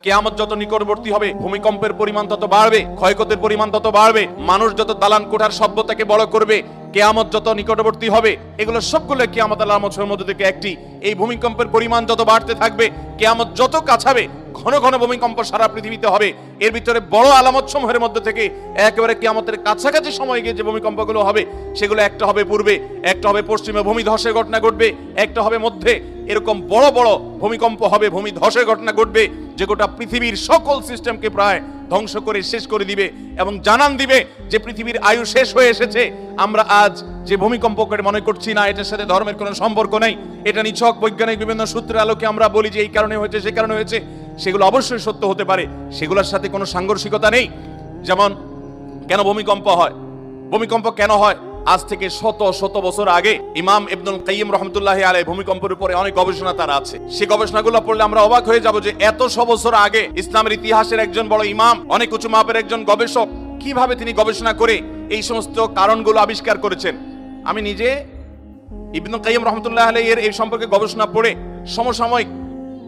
কিয়ামত যত নিকটবর্তী হবে ভূমিকম্পের পরিমাণ তত বাড়বে, ক্ষয়ক্ষতির পরিমাণ তত বাড়বে, মানুষ যত দালান কোঠার সভ্যতাকে বড় করবে, কিয়ামত যত নিকটবর্তী হবে, এগুলো সবগুলো কিয়ামতের আলামতের মধ্যে থেকে একটি। এই ভূমিকম্পের পরিমাণ যত বাড়তে থাকবে, কিয়ামত যত কাছাবে, ঘন ঘন ভূমিকম্প সারা পৃথিবীতে হবে। এর ভিতরে বড় আলামত সমূহের মধ্যে থেকে একেবারে কিয়ামতের কাছাকাছি সময় গিয়ে যে ভূমিকম্পগুলো হবে, সেগুলো একটা হবে পূর্বে, একটা হবে পশ্চিমে ভূমি ধসের ঘটনা ঘটবে, একটা হবে মধ্যে। এরকম বড় বড় ভূমিকম্প হবে, ভূমি ধসের ঘটনা ঘটবে, যে গোটা পৃথিবীর সকল সিস্টেমকে প্রায় ধ্বংস করে শেষ করে দিবে এবং জানান দিবে যে পৃথিবীর আয়ু শেষ হয়ে এসেছে। আমরা আজ যে ভূমিকম্প করে মনে করছি না, এটার সাথে ধর্মের কোনো সম্পর্ক নেই, এটা নিছক বৈজ্ঞানিক বিভিন্ন সূত্রের আলোকে আমরা বলি যে এই কারণে হয়েছে, সেই কারণে হয়েছে, সেগুলো অবশ্যই সত্য হতে পারে, সেগুলোর সাথে কোনো সাংঘর্ষিকতা নেই। যেমন কেন ভূমিকম্প হয়, ভূমিকম্প কেন হয়? আজ থেকে শত শত বছর আগে ইমাম ইবনুল কাইয়িম রাহমাতুল্লাহি আলাইহি ভূমিকম্পের উপরে অনেক গবেষণা তার আছে। সেই গবেষণাগুলো পড়লে আমরা অবাক হয়ে যাব যে এত বছর আগে ইসলামের ইতিহাসের একজন বড় ইমাম, অনেক উঁচু মাপের একজন গবেষক, কিভাবে তিনি গবেষণা করে এই সমস্ত কারণগুলো আবিষ্কার করেছেন। আমি নিজে ইবনুল কাইয়িম রাহমাতুল্লাহি আলাইহি এর এই সম্পর্কে গবেষণা পড়ে সমসাময়িক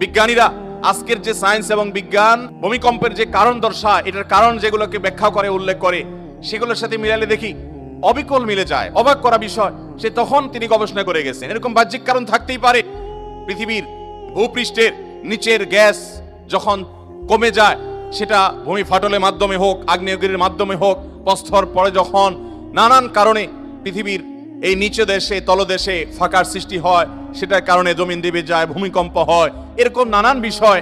বিজ্ঞানীরা আজকের যে সায়েন্স এবং বিজ্ঞান ভূমিকম্পের যে কারণ দর্শায়, এটার কারণ যেগুলোকে ব্যাখ্যা করে, উল্লেখ করে, সেগুলোর সাথে মিলালে দেখি অবিকল মিলে যায়, অবাক করা বিষয়। সে তখন তিনি গবেষণা করে গেছেন এরকম বাহ্যিক কারণ থাকতেই পারে। পৃথিবীর ভূপৃষ্ঠের নিচের গ্যাস যখন কমে যায়, সেটা ভূমি ফাটলের মাধ্যমে হোক, আগ্নেয়গিরির মাধ্যমে হোক, প্রস্তর পরে যখন নানান কারণে পৃথিবীর এই নিচে দেশে তলদেশে ফাঁকার সৃষ্টি হয়, সেটার কারণে জমিন দেবে যায়, ভূমিকম্প হয়, এরকম নানান বিষয়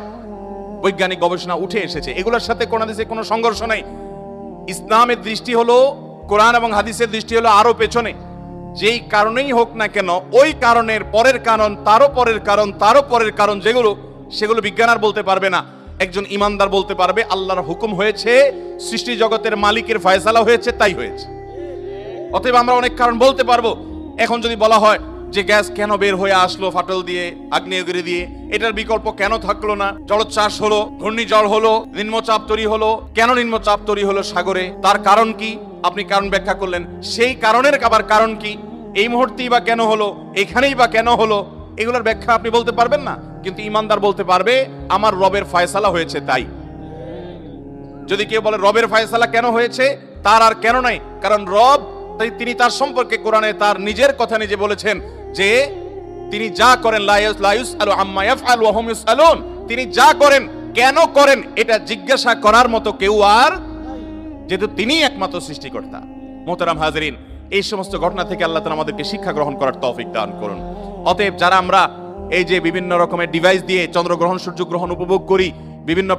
বৈজ্ঞানিক গবেষণা উঠে এসেছে। এগুলোর সাথে কোনো দেশে কোনো সংঘর্ষ নেই। ইসলামের দৃষ্টি হলো, কোরআন এবং হাদিসের দৃষ্টি হলো আরো পেছনে। যেই কারণেই হোক না কেন, ওই কারণের পরের কারণ, তারও পরের কারণ, তারও পরের কারণ, সেগুলো বিজ্ঞান আর বলতে পারবে না। একজন ইমানদার বলতে পারবে আল্লাহর হুকুম হয়েছে, সৃষ্টি জগতের মালিকের ফয়সালা হয়েছে, তাই হয়েছে। অতএব আমরা অনেক কারণ বলতে পারবো। এখন যদি বলা হয় যে গ্যাস কেন বের হয়ে আসলো ফাটল দিয়ে, আগ্নেয়গিরি দিয়ে, এটার বিকল্প কেন থাকলো না? জলোচ্ছ্বাস হলো, ঘূর্ণিঝড় হলো, নিম্নচাপ তৈরি হলো, কেন নিম্নচাপ তৈরি হলো সাগরে? তার কারণ কি? আপনি কারণ ব্যাখ্যা করলেন, সেই কারণের আবার কারণ কি? এই মুহূর্তেই বা কেন হলো, এখানেই বা কেন হলো? এগুলোর ব্যাখ্যা আপনি বলতে পারবেন না। কিন্তু ইমানদার বলতে পারবে আমার রবের ফয়সালা হয়েছে তাই। যদি কেউ বলে রবের ফয়সালা কেন হয়েছে, তার আর কেন নাই, কারণ রব তিনি তার সম্পর্কে কোরআনে তার নিজের কথা নিজে বলেছেন যে তিনি যা করেন লা ইউসআলু আম্মা ইয়াফআলু ওয়া হুম ইউসআলুন, তিনি যা করেন কেন করেন এটা জিজ্ঞাসা করার মতো কেউ আর, যেহেতু তিনি একমাত্র সৃষ্টিকর্তা। মোহতারাম হাজরিন, এই সমস্ত ঘটনা থেকে আল্লাহ তাআলা আমাদেরকে শিক্ষা গ্রহণ করার তৌফিক দান করুন। অতএব যারা আমরা এই যে বিভিন্ন রকমের ডিভাইস দিয়ে চন্দ্রগ্রহণ সূর্যগ্রহণ উপভোগ করি, বিভিন্ন